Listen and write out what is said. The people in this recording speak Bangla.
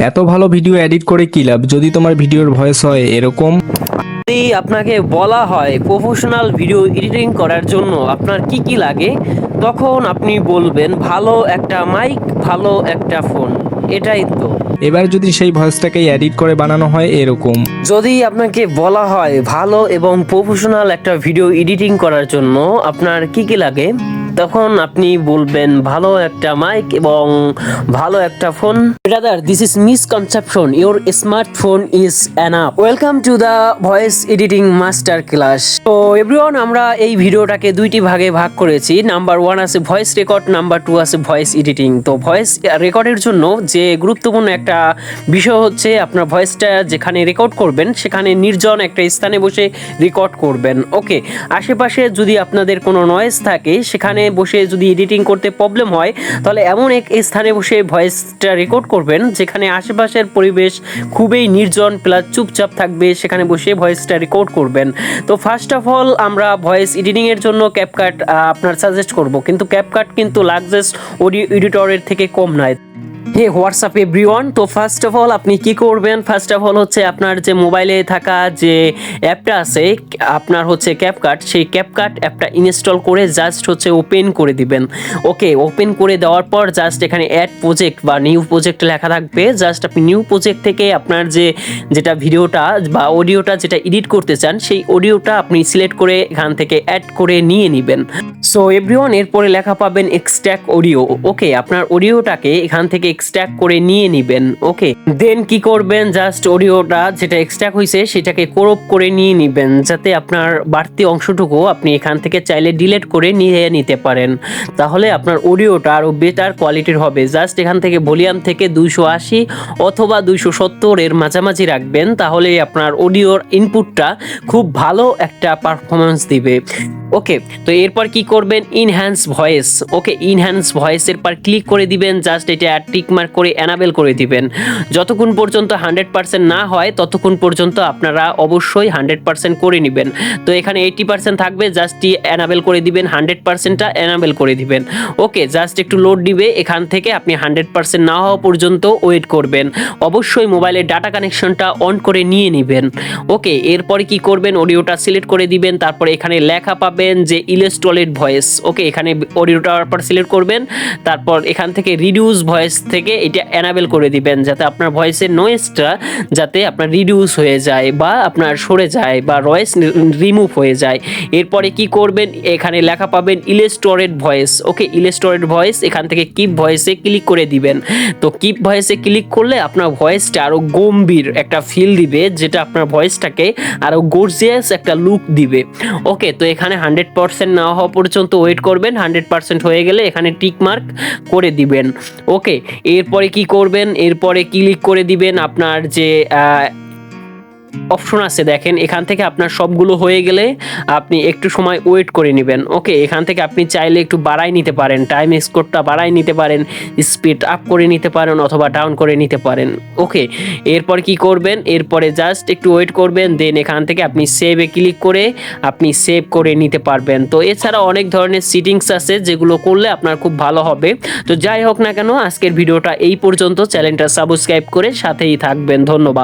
এত ভালো ভিডিও এডিট করে কি লাভ যদি তোমার ভিডিওর ভয়েস হয় এরকম। যদি আপনাকে বলা হয় প্রফেশনাল ভিডিও এডিটিং করার জন্য আপনার কি কি লাগে, তখন আপনি বলবেন ভালো একটা মাইক, ভালো একটা ফোন। এটাই তো। এবার যদি সেই ভয়েসটাকে এডিট করে বানানো হয় এরকম। যদি আপনাকে বলা হয় ভালো এবং প্রফেশনাল একটা ভিডিও এডিটিং করার জন্য আপনার কি কি লাগে, তখন আপনি বলবেন ভালো একটা মাইক এবং ভালো একটা phone. Brother, this is misconception, your smartphone is enough. Welcome to the voice editing master class. তো এভরিওয়ান, আমরা এই ভিডিওটাকে দুইটি ভাগে ভাগ করেছি। নাম্বার 1 আছে ভয়েস রেকর্ড, নাম্বার 2 আছে ভয়েস এডিটিং। তো ভয়েস রেকর্ডের জন্য যে গুরুত্বপূর্ণ একটা বিষয় হচ্ছে আপনার ভয়েসটা যেখানে রেকর্ড করবেন সেখানে নির্জন একটা স্থানে বসে রেকর্ড করবেন। ওকে, আশেপাশে যদি আপনাদের কোনো নয়েজ থাকে সেখানে বসে যদি এডিটিং করতে প্রবলেম হয়, তাহলে এমন এক স্থানে বসে ভয়েসটা রেকর্ড করবেন যেখানে আশেপাশের পরিবেশ খুবই নির্জন প্লাস চুপচাপ থাকবে, সেখানে বসে ভয়েসটা রেকর্ড করবেন। তো ফার্স্ট অফ অল আমরা ভয়েস এডিটিংয়ের জন্য ক্যাপকাট আপনার সাজেস্ট করব, কিন্তু ক্যাপকাট কিন্তু লাক্সারিয়াস অডিও এডিটরের থেকে কম নয়। হে হোয়াটসঅ্যাপ এভরিওয়ান। তো ফার্স্ট অফ অল আপনি কি করবেন, ফার্স্ট অফ অল হচ্ছে আপনার যে মোবাইলে থাকা যে অ্যাপটা আছে আপনার হচ্ছে ক্যাপকাট, সেই ক্যাপকাট অ্যাপটা ইনস্টল করে জাস্ট হচ্ছে ওপেন করে দিবেন। ওকে, ওপেন করে দেওয়ার পর জাস্ট এখানে অ্যাড প্রজেক্ট বা নিউ প্রজেক্ট লেখা থাকবে। জাস্ট আপনি নিউ প্রজেক্ট থেকে আপনার যেটা ভিডিওটা বা অডিওটা যেটা এডিট করতে চান সেই অডিওটা আপনি সিলেক্ট করে এখান থেকে অ্যাড করে নিয়ে নেবেন। সো এভরিওয়ান, এরপরে লেখা পাবেন এক্সট্র্যাক্ট অডিও। ওকে, আপনার অডিওটাকে এখান থেকে এক্সট্র্যাক্ট করে নিয়ে নেবেন। ওকে, দেন কি করবেন, জাস্ট অডিওটা যেটা এক্সট্র্যাক্ট হয়েছে সেটাকে ক্রপ করে নিয়ে নেবেন, যাতে আপনার বাড়তি অংশটুকু আপনি এখান থেকে চাইলে ডিলিট করে নিয়ে নিতে পারেন। তাহলে আপনার অডিওটা আরও বেটার কোয়ালিটির হবে। জাস্ট এখান থেকে ভলিউম থেকে 280 অথবা 270 এর মাঝামাঝি রাখবেন, তাহলে আপনার অডিওর ইনপুটটা খুব ভালো একটা পারফরমেন্স দিবে। ওকে, তো এরপর কি করবেন, ইনহ্যান্স ভয়েস। ওকে, ইনহ্যান্স ভয়েসের পর ক্লিক করে দিবেন, জাস্ট এটা টিক মার্ক করে এনাবেল করে দিবেন। যতক্ষণ পর্যন্ত 100% না হয় ততক্ষণ পর্যন্ত আপনারা অবশ্যই 100% করে নেবেন। তো এখানে 80% থাকবে, জাস্ট এনাবেল করে দিবেন, 100%টা এনাবেল করে দিবেন। ওকে, জাস্ট একটু লোড দিবে, এখান থেকে আপনি 100% না হওয়া পর্যন্ত ওয়েট করবেন। অবশ্যই মোবাইলের ডাটা কানেকশনটা অন করে নিয়ে নেবেন। ওকে, এরপরে কি করবেন, অডিওটা সিলেক্ট করে দিবেন, তারপরে এখানে লেখা পাবেন যে ইলাস্ট্রেটেড ভয়েস। ওকে, এখানে অডিওটার পর সিলেক্ট করবেন, তারপর এখান থেকে রিডিউস ভয়েস থেকে এটা এনাবেল করে দিবেন, যাতে আপনার ভয়েসের নয়েজটা যাতে আপনার রিডিউস হয়ে যায় বা আপনার সরে যায় বা ভয়েস রিমুভ হয়ে যায়। এরপরে কি করবেন, এখানে লেখা পাবেন ইলাস্ট্রেটেড ভয়েস। ওকে, ইলাস্ট্রেটেড ভয়েস, এখান থেকে কিপ ভয়েসে ক্লিক করে দিবেন। তো কিপ ভয়েসে ক্লিক করলে আপনার ভয়েসটা আরও গম্ভীর একটা ফিল দিবে, যেটা আপনার ভয়েসটাকে আরও গর্জিয়াস একটা লুক দিবে। ওকে, তো এখানে 100% না হওয়া পর্যন্ত ওয়েট করবেন, 100% হয়ে গেলে এখানে টিক মার্ক করে দিবেন। ওকে, এরপরে কি করবেন, এরপরে ক্লিক করে দিবেন আপনার যে অপশন আছে দেখেন, এখান থেকে আপনার সবগুলো হয়ে গেলে আপনি একটু সময় ওয়েট করে নেবেন। ওকে, এখান থেকে আপনি চাইলে একটু বাড়াই নিতে পারেন, টাইম স্কোরটা বাড়াই নিতে পারেন, স্পিড আপ করে নিতে পারেন অথবা ডাউন করে নিতে পারেন। ওকে, এরপর কি করবেন, এরপরে জাস্ট একটু ওয়েট করবেন, দেন এখান থেকে আপনি সেভে ক্লিক করে আপনি সেভ করে নিতে পারবেন। তো এছাড়া অনেক ধরনের সেটিংস আছে যেগুলো করলে আপনার খুব ভালো হবে। তো যাই হোক না কেন, আজকের ভিডিওটা এই পর্যন্ত। চ্যানেলটা সাবস্ক্রাইব করে সাথেই থাকবেন। ধন্যবাদ।